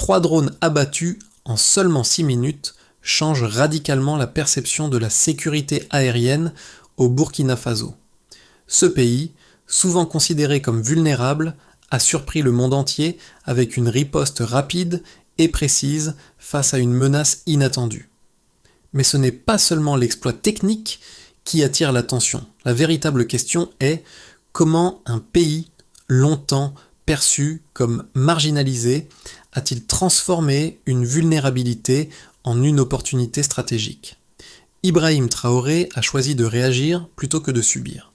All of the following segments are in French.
3 drones abattus en seulement 6 minutes changent radicalement la perception de la sécurité aérienne au Burkina Faso. Ce pays, souvent considéré comme vulnérable, a surpris le monde entier avec une riposte rapide et précise face à une menace inattendue. Mais ce n'est pas seulement l'exploit technique qui attire l'attention. La véritable question est comment un pays longtemps perçu comme marginalisé a-t-il transformé une vulnérabilité en une opportunité stratégique ? Ibrahim Traoré a choisi de réagir plutôt que de subir.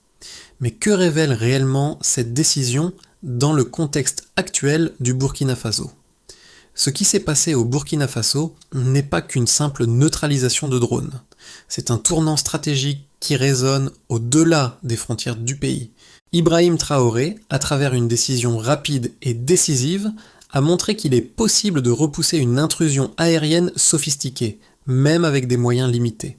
Mais que révèle réellement cette décision dans le contexte actuel du Burkina Faso ? Ce qui s'est passé au Burkina Faso n'est pas qu'une simple neutralisation de drones. C'est un tournant stratégique qui résonne au-delà des frontières du pays. Ibrahim Traoré, à travers une décision rapide et décisive, a montré qu'il est possible de repousser une intrusion aérienne sophistiquée, même avec des moyens limités.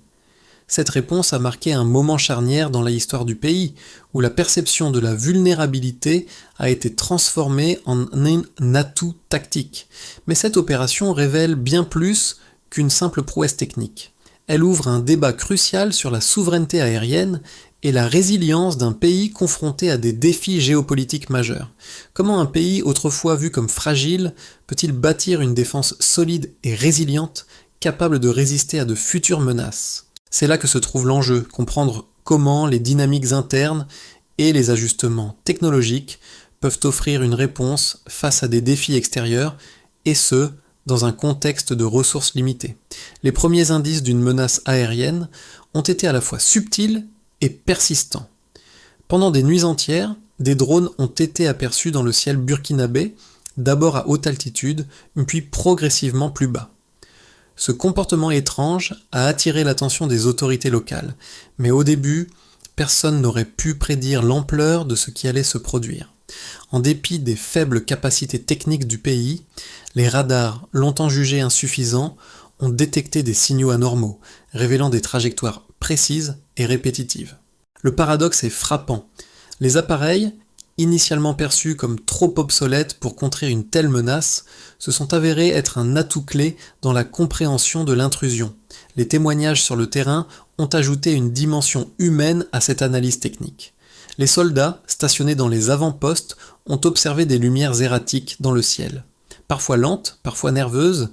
Cette réponse a marqué un moment charnière dans l'histoire du pays, où la perception de la vulnérabilité a été transformée en un atout tactique. Mais cette opération révèle bien plus qu'une simple prouesse technique. Elle ouvre un débat crucial sur la souveraineté aérienne et la résilience d'un pays confronté à des défis géopolitiques majeurs. Comment un pays autrefois vu comme fragile peut-il bâtir une défense solide et résiliente, capable de résister à de futures menaces ? C'est là que se trouve l'enjeu, comprendre comment les dynamiques internes et les ajustements technologiques peuvent offrir une réponse face à des défis extérieurs, et ce, dans un contexte de ressources limitées. Les premiers indices d'une menace aérienne ont été à la fois subtils et persistants. Pendant des nuits entières, des drones ont été aperçus dans le ciel burkinabé, d'abord à haute altitude, puis progressivement plus bas. Ce comportement étrange a attiré l'attention des autorités locales, mais au début, personne n'aurait pu prédire l'ampleur de ce qui allait se produire. En dépit des faibles capacités techniques du pays, les radars, longtemps jugés insuffisants, ont détecté des signaux anormaux, révélant des trajectoires précises et répétitives. Le paradoxe est frappant. Les appareils, initialement perçus comme trop obsolètes pour contrer une telle menace, se sont avérés être un atout clé dans la compréhension de l'intrusion. Les témoignages sur le terrain ont ajouté une dimension humaine à cette analyse technique. Les soldats, stationnés dans les avant-postes, ont observé des lumières erratiques dans le ciel. Parfois lentes, parfois nerveuses,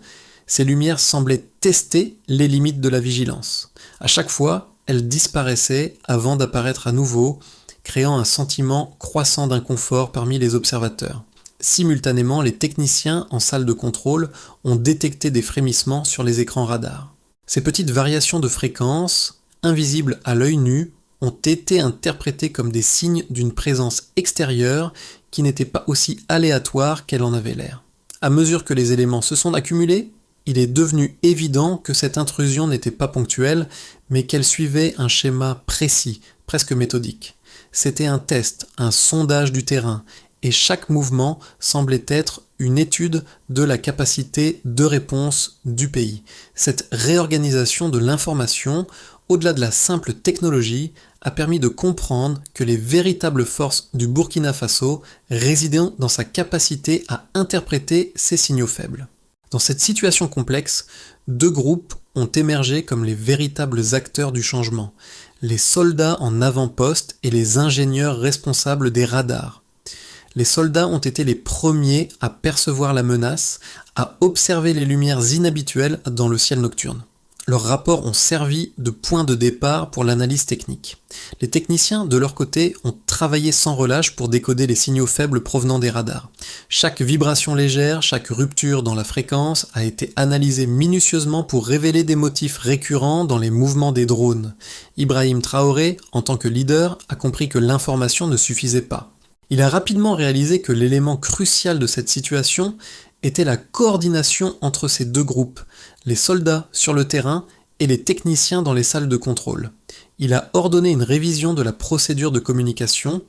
ces lumières semblaient tester les limites de la vigilance. À chaque fois, elles disparaissaient avant d'apparaître à nouveau, créant un sentiment croissant d'inconfort parmi les observateurs. Simultanément, les techniciens en salle de contrôle ont détecté des frémissements sur les écrans radars. Ces petites variations de fréquence, invisibles à l'œil nu, ont été interprétées comme des signes d'une présence extérieure qui n'était pas aussi aléatoire qu'elle en avait l'air. À mesure que les éléments se sont accumulés, il est devenu évident que cette intrusion n'était pas ponctuelle, mais qu'elle suivait un schéma précis, presque méthodique. C'était un test, un sondage du terrain, et chaque mouvement semblait être une étude de la capacité de réponse du pays. Cette réorganisation de l'information, au-delà de la simple technologie, a permis de comprendre que les véritables forces du Burkina Faso résidaient dans sa capacité à interpréter ces signaux faibles. Dans cette situation complexe, deux groupes ont émergé comme les véritables acteurs du changement, les soldats en avant-poste et les ingénieurs responsables des radars. Les soldats ont été les premiers à percevoir la menace, à observer les lumières inhabituelles dans le ciel nocturne. Leurs rapports ont servi de point de départ pour l'analyse technique. Les techniciens, de leur côté, ont travaillé sans relâche pour décoder les signaux faibles provenant des radars. Chaque vibration légère, chaque rupture dans la fréquence a été analysée minutieusement pour révéler des motifs récurrents dans les mouvements des drones. Ibrahim Traoré, en tant que leader, a compris que l'information ne suffisait pas. Il a rapidement réalisé que l'élément crucial de cette situation était la coordination entre ces deux groupes, les soldats sur le terrain et les techniciens dans les salles de contrôle. Il a ordonné une révision de la procédure de communication,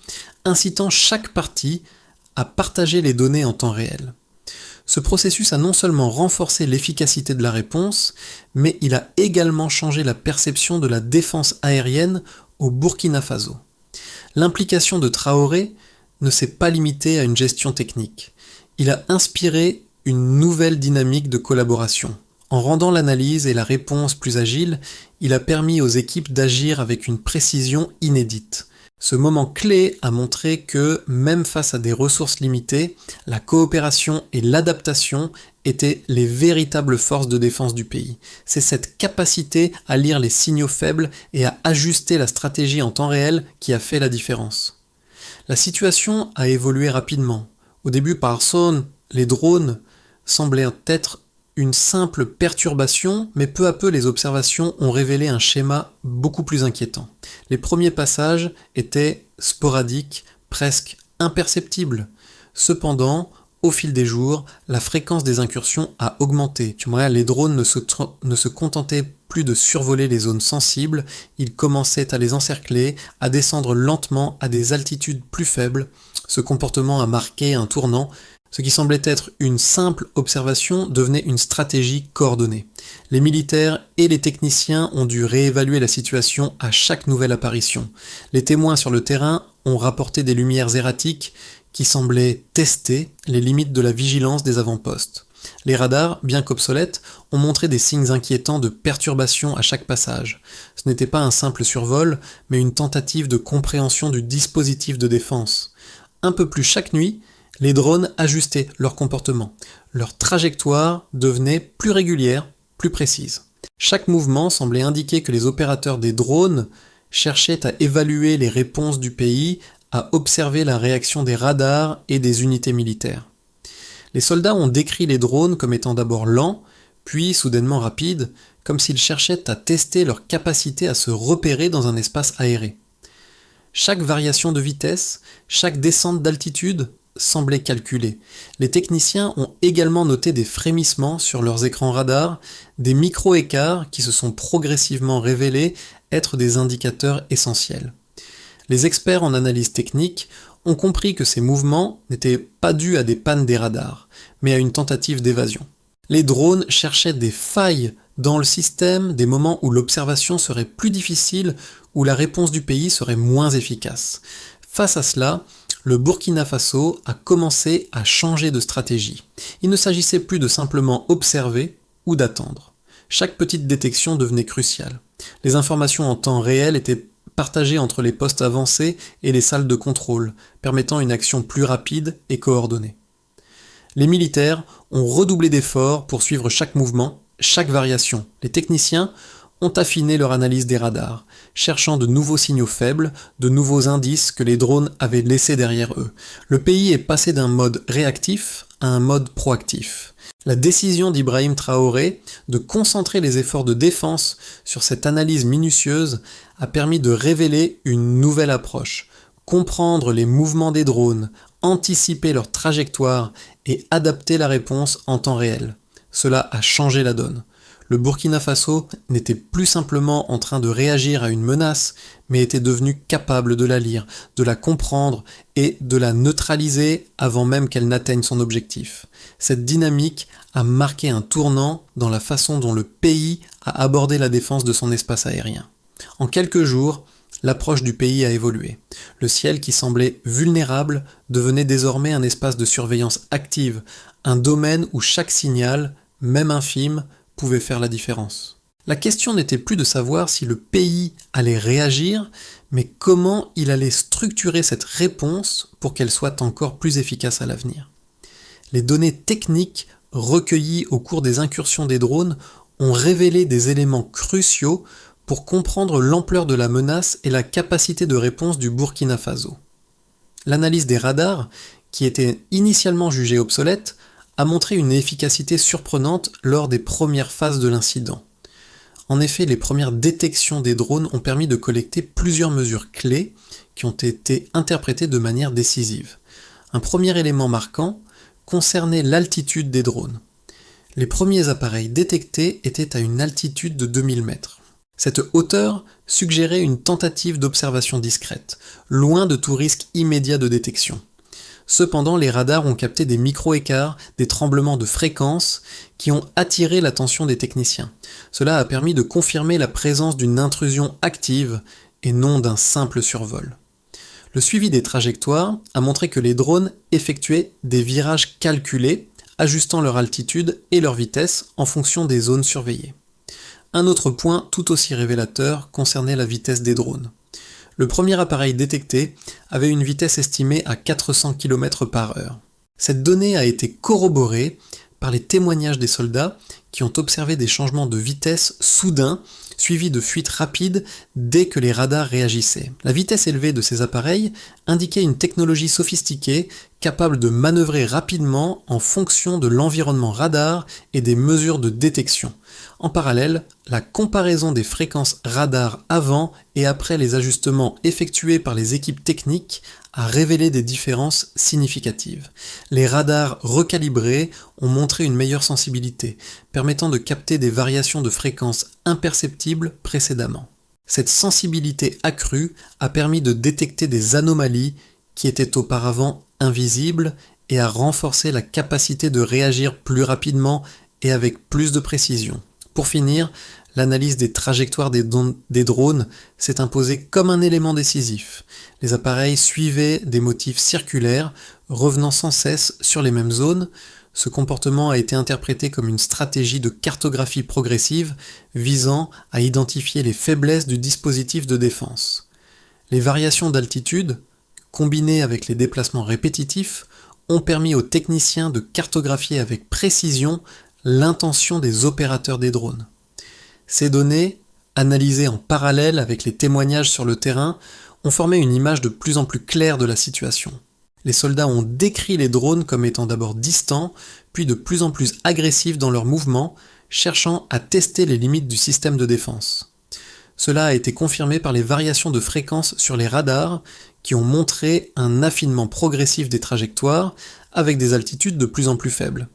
incitant chaque partie à partager les données en temps réel. Ce processus a non seulement renforcé l'efficacité de la réponse, mais il a également changé la perception de la défense aérienne au Burkina Faso. L'implication de Traoré ne s'est pas limitée à une gestion technique. Il a inspiré une nouvelle dynamique de collaboration. En rendant l'analyse et la réponse plus agiles, il a permis aux équipes d'agir avec une précision inédite. Ce moment clé a montré que, même face à des ressources limitées, la coopération et l'adaptation étaient les véritables forces de défense du pays. C'est cette capacité à lire les signaux faibles et à ajuster la stratégie en temps réel qui a fait la différence. La situation a évolué rapidement. Au début, par zone, les drones semblaient être une simple perturbation, mais peu à peu les observations ont révélé un schéma beaucoup plus inquiétant. Les premiers passages étaient sporadiques, presque imperceptibles. Cependant, au fil des jours, la fréquence des incursions a augmenté. Les drones ne se contentaient plus de survoler les zones sensibles, ils commençaient à les encercler, à descendre lentement à des altitudes plus faibles. Ce comportement a marqué un tournant. Ce qui semblait être une simple observation devenait une stratégie coordonnée. Les militaires et les techniciens ont dû réévaluer la situation à chaque nouvelle apparition. Les témoins sur le terrain ont rapporté des lumières erratiques qui semblaient tester les limites de la vigilance des avant-postes. Les radars, bien qu'obsolètes, ont montré des signes inquiétants de perturbation à chaque passage. Ce n'était pas un simple survol, mais une tentative de compréhension du dispositif de défense. Un peu plus chaque nuit, les drones ajustaient leur comportement. Leur trajectoire devenait plus régulière, plus précise. Chaque mouvement semblait indiquer que les opérateurs des drones cherchaient à évaluer les réponses du pays, à observer la réaction des radars et des unités militaires. Les soldats ont décrit les drones comme étant d'abord lents, puis soudainement rapides, comme s'ils cherchaient à tester leur capacité à se repérer dans un espace aéré. Chaque variation de vitesse, chaque descente d'altitude semblait calculée. Les techniciens ont également noté des frémissements sur leurs écrans radars, des micro-écarts qui se sont progressivement révélés être des indicateurs essentiels. Les experts en analyse technique ont compris que ces mouvements n'étaient pas dus à des pannes des radars, mais à une tentative d'évasion. Les drones cherchaient des failles dans le système, des moments où l'observation serait plus difficile, où la réponse du pays serait moins efficace. Face à cela, le Burkina Faso a commencé à changer de stratégie. Il ne s'agissait plus de simplement observer ou d'attendre. Chaque petite détection devenait cruciale. Les informations en temps réel étaient partagées entre les postes avancés et les salles de contrôle, permettant une action plus rapide et coordonnée. Les militaires ont redoublé d'efforts pour suivre chaque mouvement, chaque variation. Les techniciens ont affiné leur analyse des radars, cherchant de nouveaux signaux faibles, de nouveaux indices que les drones avaient laissés derrière eux. Le pays est passé d'un mode réactif à un mode proactif. La décision d'Ibrahim Traoré de concentrer les efforts de défense sur cette analyse minutieuse a permis de révéler une nouvelle approche, comprendre les mouvements des drones, anticiper leur trajectoire et adapter la réponse en temps réel. Cela a changé la donne. Le Burkina Faso n'était plus simplement en train de réagir à une menace, mais était devenu capable de la lire, de la comprendre et de la neutraliser avant même qu'elle n'atteigne son objectif. Cette dynamique a marqué un tournant dans la façon dont le pays a abordé la défense de son espace aérien. En quelques jours, l'approche du pays a évolué. Le ciel qui semblait vulnérable devenait désormais un espace de surveillance active, un domaine où chaque signal, même infime, pouvait faire la différence. La question n'était plus de savoir si le pays allait réagir, mais comment il allait structurer cette réponse pour qu'elle soit encore plus efficace à l'avenir. Les données techniques recueillies au cours des incursions des drones ont révélé des éléments cruciaux pour comprendre l'ampleur de la menace et la capacité de réponse du Burkina Faso. L'analyse des radars, qui était initialement jugée obsolète, a montré une efficacité surprenante lors des premières phases de l'incident. En effet, les premières détections des drones ont permis de collecter plusieurs mesures clés qui ont été interprétées de manière décisive. Un premier élément marquant concernait l'altitude des drones. Les premiers appareils détectés étaient à une altitude de 2000 mètres. Cette hauteur suggérait une tentative d'observation discrète, loin de tout risque immédiat de détection. Cependant, les radars ont capté des micro-écarts, des tremblements de fréquence qui ont attiré l'attention des techniciens. Cela a permis de confirmer la présence d'une intrusion active et non d'un simple survol. Le suivi des trajectoires a montré que les drones effectuaient des virages calculés ajustant leur altitude et leur vitesse en fonction des zones surveillées. Un autre point tout aussi révélateur concernait la vitesse des drones. Le premier appareil détecté avait une vitesse estimée à 400 km/h. Cette donnée a été corroborée par les témoignages des soldats qui ont observé des changements de vitesse soudains suivis de fuites rapides dès que les radars réagissaient. La vitesse élevée de ces appareils indiquait une technologie sophistiquée capable de manœuvrer rapidement en fonction de l'environnement radar et des mesures de détection. En parallèle, la comparaison des fréquences radar avant et après les ajustements effectués par les équipes techniques a révélé des différences significatives. Les radars recalibrés ont montré une meilleure sensibilité, permettant de capter des variations de fréquences imperceptibles précédemment. Cette sensibilité accrue a permis de détecter des anomalies qui étaient auparavant invisibles et a renforcé la capacité de réagir plus rapidement et avec plus de précision. Pour finir, l'analyse des trajectoires des drones s'est imposée comme un élément décisif. Les appareils suivaient des motifs circulaires, revenant sans cesse sur les mêmes zones. Ce comportement a été interprété comme une stratégie de cartographie progressive visant à identifier les faiblesses du dispositif de défense. Les variations d'altitude, combinées avec les déplacements répétitifs, ont permis aux techniciens de cartographier avec précision l'intention des opérateurs des drones. Ces données, analysées en parallèle avec les témoignages sur le terrain, ont formé une image de plus en plus claire de la situation. Les soldats ont décrit les drones comme étant d'abord distants, puis de plus en plus agressifs dans leurs mouvements, cherchant à tester les limites du système de défense. Cela a été confirmé par les variations de fréquence sur les radars, qui ont montré un affinement progressif des trajectoires, avec des altitudes de plus en plus faibles.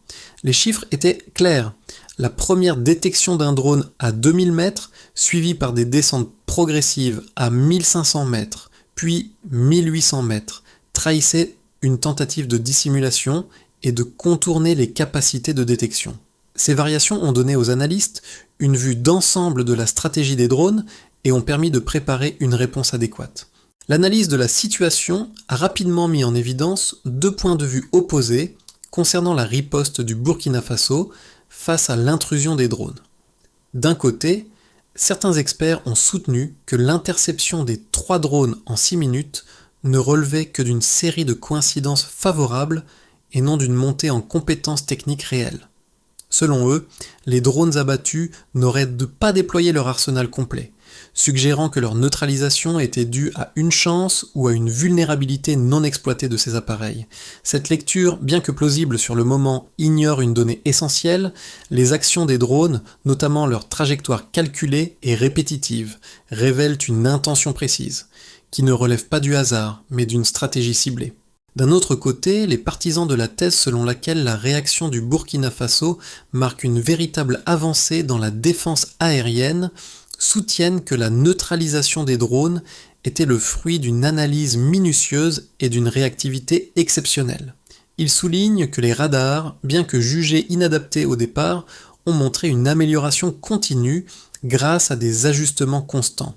Les chiffres étaient clairs. La première détection d'un drone à 2000 mètres, suivie par des descentes progressives à 1500 mètres, puis 1800 mètres, trahissait une tentative de dissimulation et de contourner les capacités de détection. Ces variations ont donné aux analystes une vue d'ensemble de la stratégie des drones et ont permis de préparer une réponse adéquate. L'analyse de la situation a rapidement mis en évidence deux points de vue opposés concernant la riposte du Burkina Faso face à l'intrusion des drones. D'un côté, certains experts ont soutenu que l'interception des 3 drones en 6 minutes ne relevait que d'une série de coïncidences favorables et non d'une montée en compétences techniques réelles. Selon eux, les drones abattus n'auraient pas déployé leur arsenal complet, suggérant que leur neutralisation était due à une chance ou à une vulnérabilité non exploitée de ces appareils. Cette lecture, bien que plausible sur le moment, ignore une donnée essentielle: les actions des drones, notamment leur trajectoire calculée et répétitive, révèlent une intention précise, qui ne relève pas du hasard, mais d'une stratégie ciblée. D'un autre côté, les partisans de la thèse selon laquelle la réaction du Burkina Faso marque une véritable avancée dans la défense aérienne soutiennent que la neutralisation des drones était le fruit d'une analyse minutieuse et d'une réactivité exceptionnelle. Ils soulignent que les radars, bien que jugés inadaptés au départ, ont montré une amélioration continue grâce à des ajustements constants.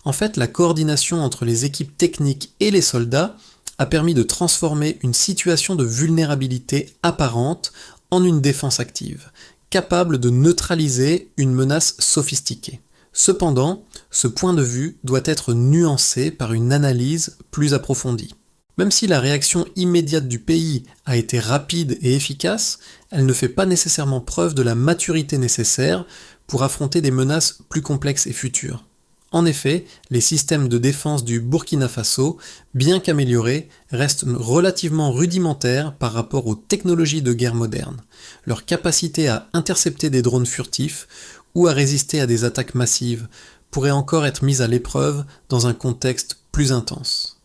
En fait, la coordination entre les équipes techniques et les soldats a permis de transformer une situation de vulnérabilité apparente en une défense active, capable de neutraliser une menace sophistiquée. Cependant, ce point de vue doit être nuancé par une analyse plus approfondie. Même si la réaction immédiate du pays a été rapide et efficace, elle ne fait pas nécessairement preuve de la maturité nécessaire pour affronter des menaces plus complexes et futures. En effet, les systèmes de défense du Burkina Faso, bien qu'améliorés, restent relativement rudimentaires par rapport aux technologies de guerre modernes. Leur capacité à intercepter des drones furtifs ou à résister à des attaques massives pourrait encore être mise à l'épreuve dans un contexte plus intense.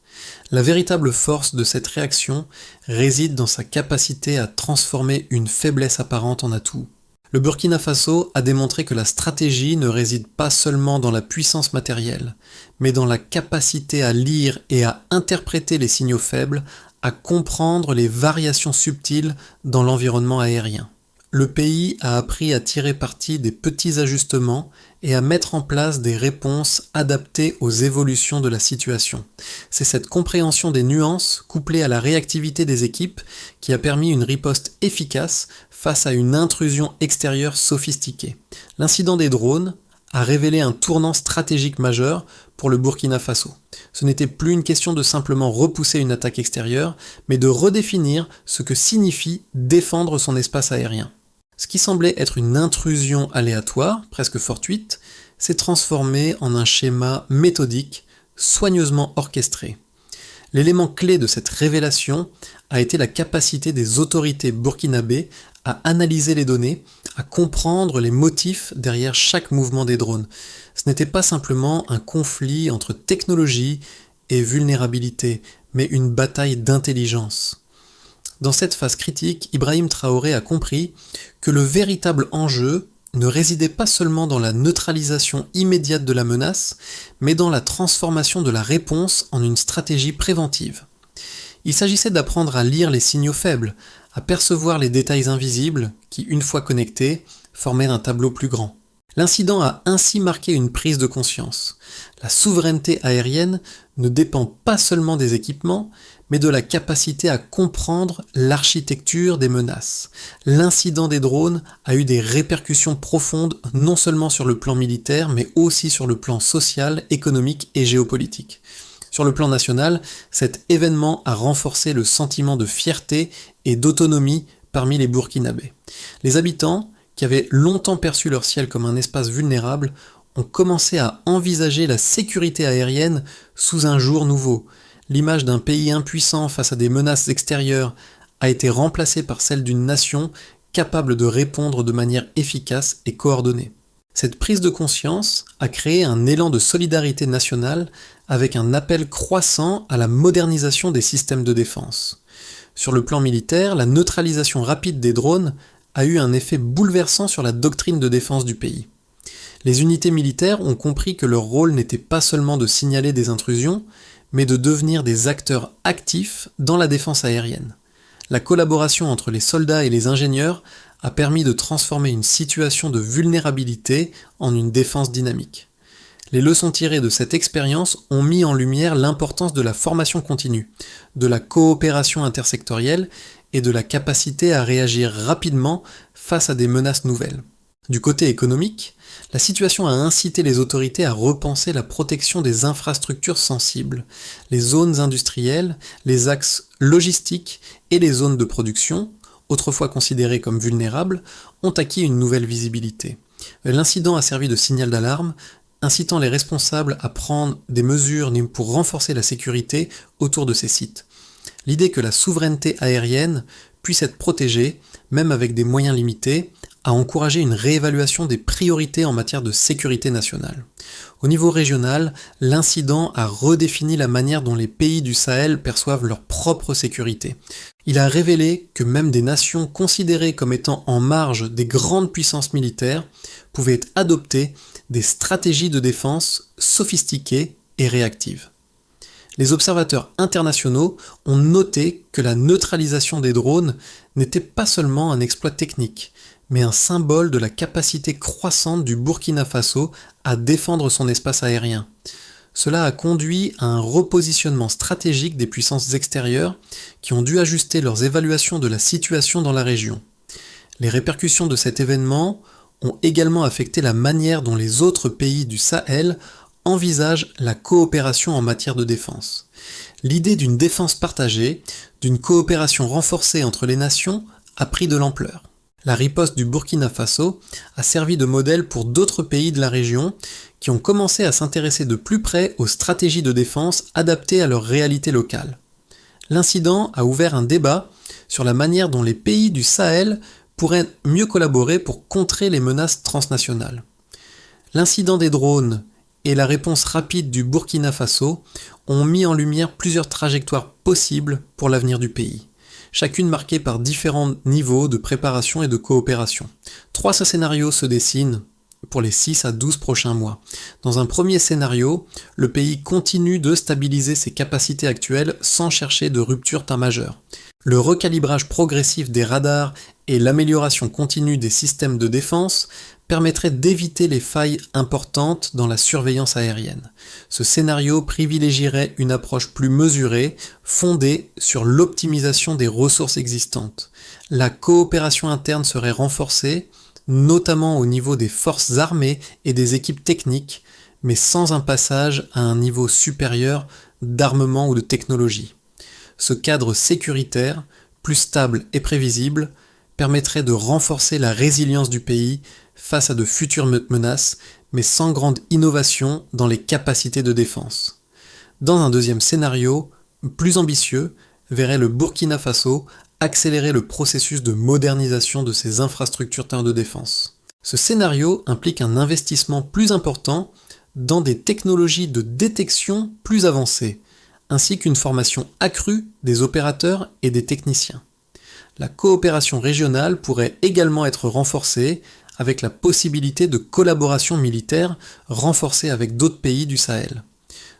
La véritable force de cette réaction réside dans sa capacité à transformer une faiblesse apparente en atout. Le Burkina Faso a démontré que la stratégie ne réside pas seulement dans la puissance matérielle, mais dans la capacité à lire et à interpréter les signaux faibles, à comprendre les variations subtiles dans l'environnement aérien. le pays a appris à tirer parti des petits ajustements et à mettre en place des réponses adaptées aux évolutions de la situation. C'est cette compréhension des nuances, couplée à la réactivité des équipes, qui a permis une riposte efficace face à une intrusion extérieure sophistiquée. L'incident des drones a révélé un tournant stratégique majeur pour le Burkina Faso. Ce n'était plus une question de simplement repousser une attaque extérieure, mais de redéfinir ce que signifie défendre son espace aérien. Ce qui semblait être une intrusion aléatoire, presque fortuite, s'est transformé en un schéma méthodique, soigneusement orchestré. L'élément clé de cette révélation a été la capacité des autorités burkinabées à analyser les données, à comprendre les motifs derrière chaque mouvement des drones. Ce n'était pas simplement un conflit entre technologie et vulnérabilité, mais une bataille d'intelligence. Dans cette phase critique, Ibrahim Traoré a compris que le véritable enjeu ne résidait pas seulement dans la neutralisation immédiate de la menace, mais dans la transformation de la réponse en une stratégie préventive. Il s'agissait d'apprendre à lire les signaux faibles, à percevoir les détails invisibles qui, une fois connectés, formaient un tableau plus grand. L'incident a ainsi marqué une prise de conscience. La souveraineté aérienne ne dépend pas seulement des équipements, mais de la capacité à comprendre l'architecture des menaces. L'incident des drones a eu des répercussions profondes non seulement sur le plan militaire, mais aussi sur le plan social, économique et géopolitique. Sur le plan national, cet événement a renforcé le sentiment de fierté et d'autonomie parmi les Burkinabés. Les habitants, qui avaient longtemps perçu leur ciel comme un espace vulnérable, ont commencé à envisager la sécurité aérienne sous un jour nouveau. L'image d'un pays impuissant face à des menaces extérieures a été remplacée par celle d'une nation capable de répondre de manière efficace et coordonnée. Cette prise de conscience a créé un élan de solidarité nationale avec un appel croissant à la modernisation des systèmes de défense. Sur le plan militaire, la neutralisation rapide des drones a eu un effet bouleversant sur la doctrine de défense du pays. Les unités militaires ont compris que leur rôle n'était pas seulement de signaler des intrusions, mais de devenir des acteurs actifs dans la défense aérienne. La collaboration entre les soldats et les ingénieurs a permis de transformer une situation de vulnérabilité en une défense dynamique. Les leçons tirées de cette expérience ont mis en lumière l'importance de la formation continue, de la coopération intersectorielle et de la capacité à réagir rapidement face à des menaces nouvelles. Du côté économique, la situation a incité les autorités à repenser la protection des infrastructures sensibles. Les zones industrielles, les axes logistiques et les zones de production, autrefois considérées comme vulnérables, ont acquis une nouvelle visibilité. L'incident a servi de signal d'alarme, incitant les responsables à prendre des mesures pour renforcer la sécurité autour de ces sites. L'idée que la souveraineté aérienne puisse être protégée, même avec des moyens limités, a encouragé une réévaluation des priorités en matière de sécurité nationale. Au niveau régional, l'incident a redéfini la manière dont les pays du Sahel perçoivent leur propre sécurité. Il a révélé que même des nations considérées comme étant en marge des grandes puissances militaires pouvaient adopter des stratégies de défense sophistiquées et réactives. Les observateurs internationaux ont noté que la neutralisation des drones n'était pas seulement un exploit technique, mais un symbole de la capacité croissante du Burkina Faso à défendre son espace aérien. Cela a conduit à un repositionnement stratégique des puissances extérieures qui ont dû ajuster leurs évaluations de la situation dans la région. Les répercussions de cet événement ont également affecté la manière dont les autres pays du Sahel envisagent la coopération en matière de défense. L'idée d'une défense partagée, d'une coopération renforcée entre les nations, a pris de l'ampleur. La riposte du Burkina Faso a servi de modèle pour d'autres pays de la région qui ont commencé à s'intéresser de plus près aux stratégies de défense adaptées à leur réalité locale. L'incident a ouvert un débat sur la manière dont les pays du Sahel pourraient mieux collaborer pour contrer les menaces transnationales. L'incident des drones et la réponse rapide du Burkina Faso ont mis en lumière plusieurs trajectoires possibles pour l'avenir du pays, chacune marquée par différents niveaux de préparation et de coopération. 3 scénarios se dessinent pour les 6 à 12 prochains mois. Dans un premier scénario, le pays continue de stabiliser ses capacités actuelles sans chercher de rupture majeure. Le recalibrage progressif des radars et l'amélioration continue des systèmes de défense permettraient d'éviter les failles importantes dans la surveillance aérienne. Ce scénario privilégierait une approche plus mesurée, fondée sur l'optimisation des ressources existantes. La coopération interne serait renforcée, notamment au niveau des forces armées et des équipes techniques, mais sans un passage à un niveau supérieur d'armement ou de technologie. Ce cadre sécuritaire, plus stable et prévisible, permettrait de renforcer la résilience du pays face à de futures menaces, mais sans grande innovation dans les capacités de défense. Dans un deuxième scénario, plus ambitieux, verrait le Burkina Faso accélérer le processus de modernisation de ses infrastructures de défense. Ce scénario implique un investissement plus important dans des technologies de détection plus avancées, ainsi qu'une formation accrue des opérateurs et des techniciens. La coopération régionale pourrait également être renforcée avec la possibilité de collaboration militaire renforcée avec d'autres pays du Sahel.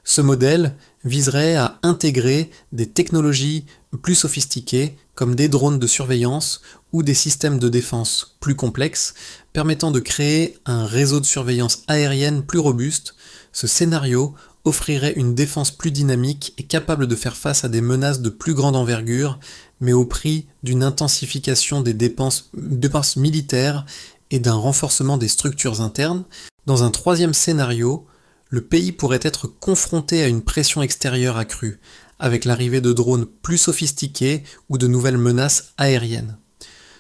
Ce modèle viserait à intégrer des technologies plus sophistiquées comme des drones de surveillance ou des systèmes de défense plus complexes permettant de créer un réseau de surveillance aérienne plus robuste. Ce scénario offrirait une défense plus dynamique et capable de faire face à des menaces de plus grande envergure, mais au prix d'une intensification des dépenses militaires et d'un renforcement des structures internes. Dans un troisième scénario, le pays pourrait être confronté à une pression extérieure accrue, avec l'arrivée de drones plus sophistiqués ou de nouvelles menaces aériennes.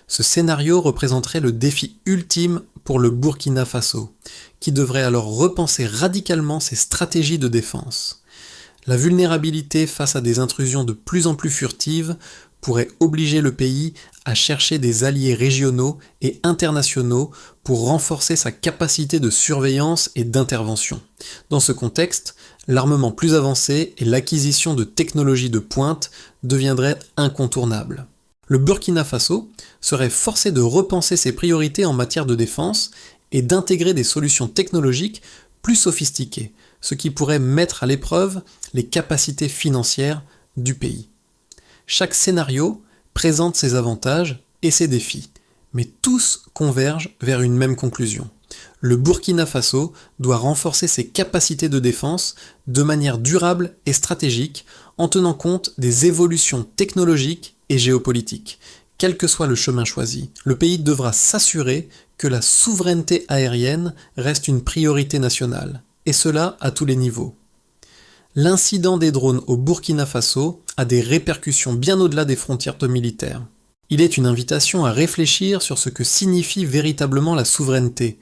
Ce scénario représenterait le défi ultime pour le Burkina Faso, qui devrait alors repenser radicalement ses stratégies de défense. La vulnérabilité face à des intrusions de plus en plus furtives pourrait obliger le pays à chercher des alliés régionaux et internationaux pour renforcer sa capacité de surveillance et d'intervention. Dans ce contexte, l'armement plus avancé et l'acquisition de technologies de pointe deviendraient incontournables. Le Burkina Faso serait forcé de repenser ses priorités en matière de défense et d'intégrer des solutions technologiques plus sophistiquées, ce qui pourrait mettre à l'épreuve les capacités financières du pays. Chaque scénario présente ses avantages et ses défis, mais tous convergent vers une même conclusion. Le Burkina Faso doit renforcer ses capacités de défense de manière durable et stratégique en tenant compte des évolutions technologiques et géopolitiques. Quel que soit le chemin choisi, le pays devra s'assurer que la souveraineté aérienne reste une priorité nationale, et cela à tous les niveaux. L'incident des drones au Burkina Faso a des répercussions bien au-delà des frontières militaires. Il est une invitation à réfléchir sur ce que signifie véritablement la souveraineté,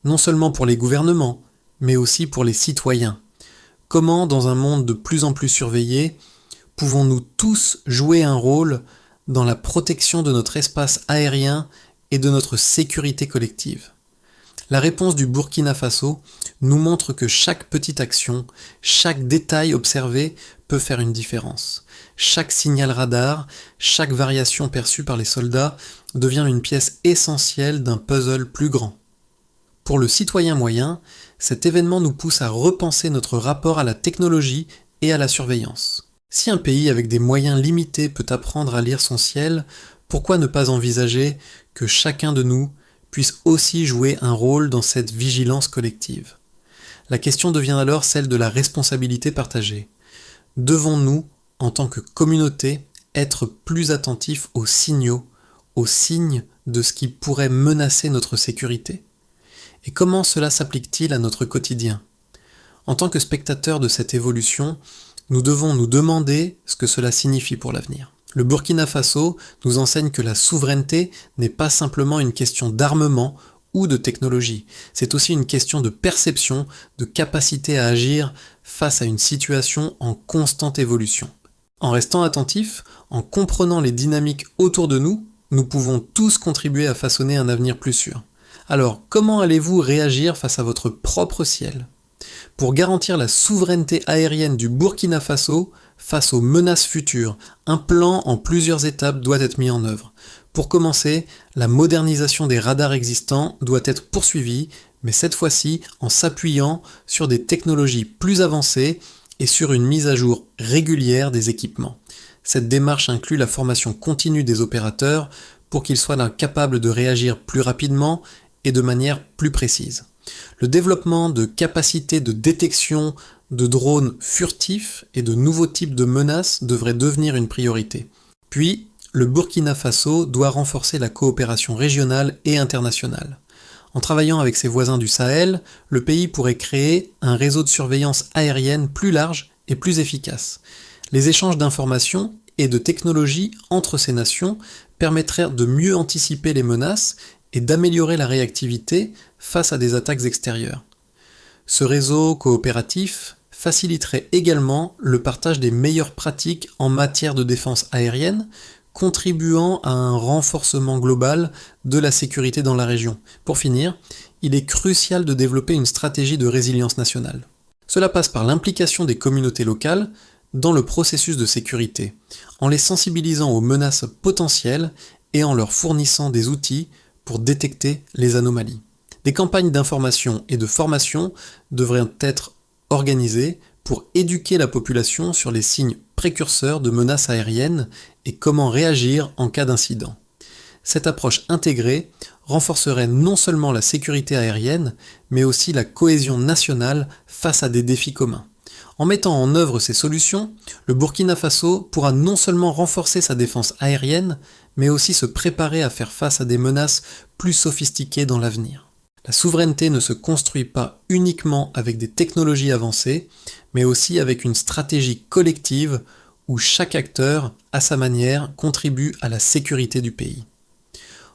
non seulement pour les gouvernements, mais aussi pour les citoyens. Comment, dans un monde de plus en plus surveillé, pouvons-nous tous jouer un rôle dans la protection de notre espace aérien et de notre sécurité collective? La réponse du Burkina Faso nous montre que chaque petite action, chaque détail observé peut faire une différence. Chaque signal radar, chaque variation perçue par les soldats devient une pièce essentielle d'un puzzle plus grand. Pour le citoyen moyen, cet événement nous pousse à repenser notre rapport à la technologie et à la surveillance. Si un pays avec des moyens limités peut apprendre à lire son ciel, pourquoi ne pas envisager que chacun de nous puisse aussi jouer un rôle dans cette vigilance collective? La question devient alors celle de la responsabilité partagée. Devons-nous, en tant que communauté, être plus attentifs aux signaux, aux signes de ce qui pourrait menacer notre sécurité? Et comment cela s'applique-t-il à notre quotidien? En tant que spectateurs de cette évolution, nous devons nous demander ce que cela signifie pour l'avenir. Le Burkina Faso nous enseigne que la souveraineté n'est pas simplement une question d'armement ou de technologie, c'est aussi une question de perception, de capacité à agir face à une situation en constante évolution. En restant attentifs, en comprenant les dynamiques autour de nous, nous pouvons tous contribuer à façonner un avenir plus sûr. Alors, comment allez-vous réagir face à votre propre ciel? Pour garantir la souveraineté aérienne du Burkina Faso face aux menaces futures, un plan en plusieurs étapes doit être mis en œuvre. Pour commencer, la modernisation des radars existants doit être poursuivie, mais cette fois-ci en s'appuyant sur des technologies plus avancées et sur une mise à jour régulière des équipements. Cette démarche inclut la formation continue des opérateurs pour qu'ils soient capables de réagir plus rapidement et de manière plus précise. Le développement de capacités de détection de drones furtifs et de nouveaux types de menaces devrait devenir une priorité. Puis, le Burkina Faso doit renforcer la coopération régionale et internationale. En travaillant avec ses voisins du Sahel, le pays pourrait créer un réseau de surveillance aérienne plus large et plus efficace. Les échanges d'informations et de technologies entre ces nations permettraient de mieux anticiper les menaces et d'améliorer la réactivité face à des attaques extérieures. Ce réseau coopératif faciliterait également le partage des meilleures pratiques en matière de défense aérienne, contribuant à un renforcement global de la sécurité dans la région. Pour finir, il est crucial de développer une stratégie de résilience nationale. Cela passe par l'implication des communautés locales dans le processus de sécurité, en les sensibilisant aux menaces potentielles et en leur fournissant des outils pour détecter les anomalies. Des campagnes d'information et de formation devraient être organisées pour éduquer la population sur les signes précurseurs de menaces aériennes et comment réagir en cas d'incident. Cette approche intégrée renforcerait non seulement la sécurité aérienne, mais aussi la cohésion nationale face à des défis communs. En mettant en œuvre ces solutions, le Burkina Faso pourra non seulement renforcer sa défense aérienne, mais aussi se préparer à faire face à des menaces plus sophistiquées dans l'avenir. La souveraineté ne se construit pas uniquement avec des technologies avancées, mais aussi avec une stratégie collective où chaque acteur, à sa manière, contribue à la sécurité du pays.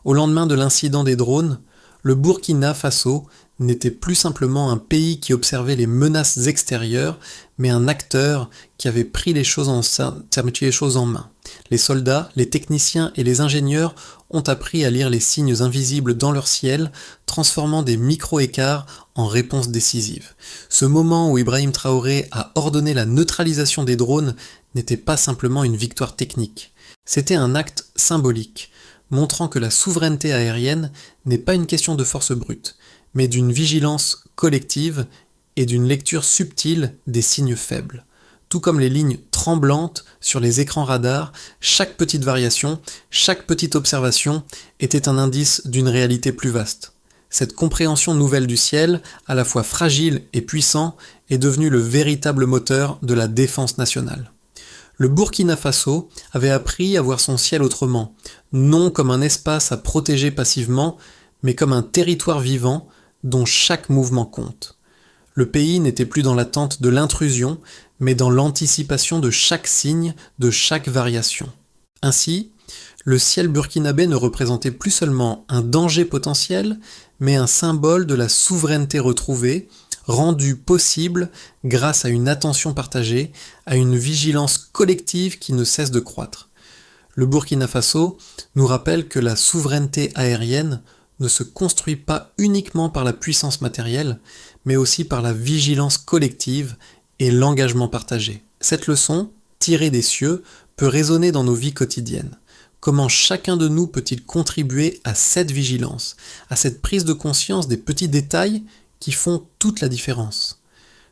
Au lendemain de l'incident des drones, le Burkina Faso n'était plus simplement un pays qui observait les menaces extérieures, mais un acteur qui avait pris les choses en main. Les soldats, les techniciens et les ingénieurs ont appris à lire les signes invisibles dans leur ciel, transformant des micro-écarts en réponses décisives. Ce moment où Ibrahim Traoré a ordonné la neutralisation des drones n'était pas simplement une victoire technique. C'était un acte symbolique, montrant que la souveraineté aérienne n'est pas une question de force brute, mais d'une vigilance collective et d'une lecture subtile des signes faibles. Tout comme les lignes tremblantes sur les écrans radars, chaque petite variation, chaque petite observation était un indice d'une réalité plus vaste. Cette compréhension nouvelle du ciel, à la fois fragile et puissant, est devenue le véritable moteur de la défense nationale. Le Burkina Faso avait appris à voir son ciel autrement, non comme un espace à protéger passivement, mais comme un territoire vivant dont chaque mouvement compte. Le pays n'était plus dans l'attente de l'intrusion, mais dans l'anticipation de chaque signe, de chaque variation. Ainsi, le ciel burkinabé ne représentait plus seulement un danger potentiel, mais un symbole de la souveraineté retrouvée, rendue possible grâce à une attention partagée, à une vigilance collective qui ne cesse de croître. Le Burkina Faso nous rappelle que la souveraineté aérienne ne se construit pas uniquement par la puissance matérielle, mais aussi par la vigilance collective et l'engagement partagé. Cette leçon, tirée des cieux, peut résonner dans nos vies quotidiennes. Comment chacun de nous peut-il contribuer à cette vigilance, à cette prise de conscience des petits détails qui font toute la différence?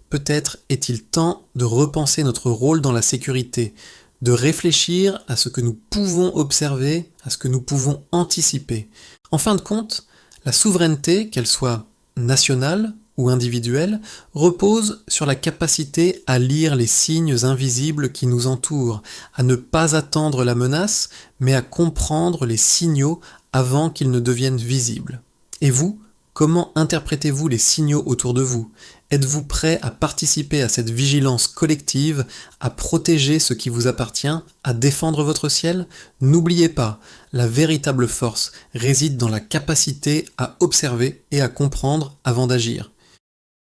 Peut-être est-il temps de repenser notre rôle dans la sécurité, de réfléchir à ce que nous pouvons observer, à ce que nous pouvons anticiper. En fin de compte, la souveraineté, qu'elle soit nationale ou individuelle, repose sur la capacité à lire les signes invisibles qui nous entourent, à ne pas attendre la menace, mais à comprendre les signaux avant qu'ils ne deviennent visibles. Et vous, comment interprétez-vous les signaux autour de vous? Êtes-vous prêt à participer à cette vigilance collective, à protéger ce qui vous appartient, à défendre votre ciel? N'oubliez pas, la véritable force réside dans la capacité à observer et à comprendre avant d'agir.